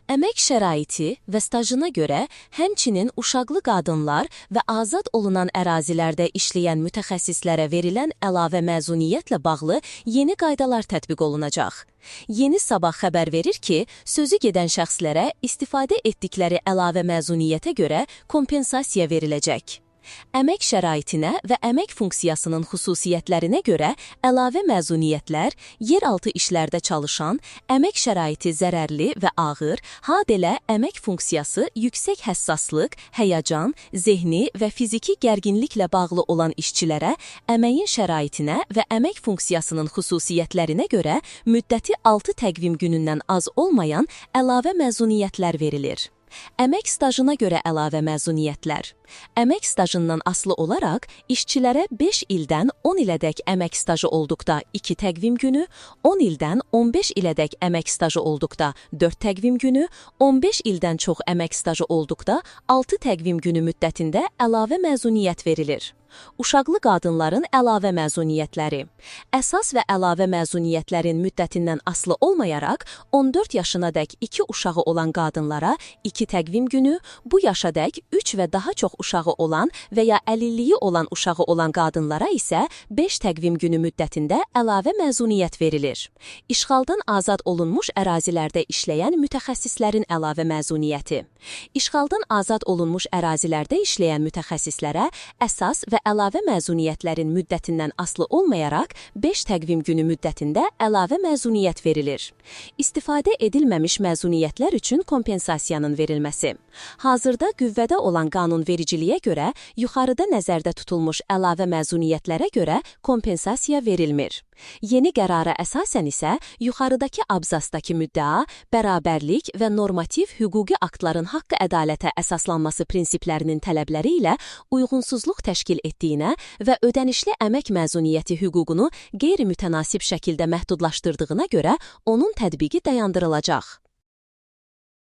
Əmək şəraiti və stajına görə həmçinin uşaqlı qadınlar və azad olunan ərazilərdə işləyən mütəxəssislərə verilən əlavə məzuniyyətlə bağlı yeni qaydalar tətbiq olunacaq. Yeni Sabah xəbər verir ki, sözü gedən şəxslərə istifadə etdikləri əlavə məzuniyyətə görə kompensasiya veriləcək. Əmək şəraitinə və əmək funksiyasının xüsusiyyətlərinə görə əlavə məzuniyyətlər yeraltı işlərdə çalışan, əmək şəraiti zərərli və ağır, habelə əmək funksiyası yüksək həssaslıq, həyəcan, zehni və fiziki gərginliklə bağlı olan işçilərə əməyin şəraitinə və əmək funksiyasının xüsusiyyətlərinə görə müddəti 6 təqvim günündən az olmayan əlavə məzuniyyətlər verilir. Əmək stajına görə əlavə məzuniyyətlər. Əmək stajından asılı olaraq işçilərə 5 ildən 10 ilədək əmək stajı olduqda 2 təqvim günü, 10 ildən 15 ilədək əmək stajı olduqda 4 təqvim günü, 15 ildən çox əmək stajı olduqda 6 təqvim günü müddətində əlavə məzuniyyət verilir. Uşaqlı qadınların əlavə məzuniyyətləri. Əsas və əlavə məzuniyyətlərin müddətindən asılı olmayaraq, 14 yaşınadək 2 uşağı olan qadınlara 2 təqvim günü, bu yaşadək 3 və daha çox uşağı olan və ya əlilliyi olan uşağı olan qadınlara isə 5 təqvim günü müddətində əlavə məzuniyyət verilir. İşğaldan azad olunmuş ərazilərdə işləyən mütəxəssislərin əlavə məzuniyyəti. İşğaldan azad olunmuş ərazilərdə işləyən mütəxəssislərə əsas və əlavə məzuniyyətlərin müddətindən asılı olmayaraq 5 təqvim günü müddətində əlavə məzuniyyət verilir. İstifadə edilməmiş məzuniyyətlər üçün kompensasiyanın verilməsi. Hazırda qüvvədə olan qanunvericiliyə görə yuxarıda nəzərdə tutulmuş əlavə məzuniyyətlərə görə kompensasiya verilmir. Yeni qərara əsasən isə yuxarıdakı abzasdakı müddəa, bərabərlik və normativ hüquqi aktların haqqı ədalətə əsaslanması prinsiplərinin tələbləri ilə uyğunsuzluq təşkil etdiyinə və ödənişli əmək məzuniyyəti hüququnu qeyri-mütənasib şəkildə məhdudlaşdırdığına görə onun tətbiqi dayandırılacaq.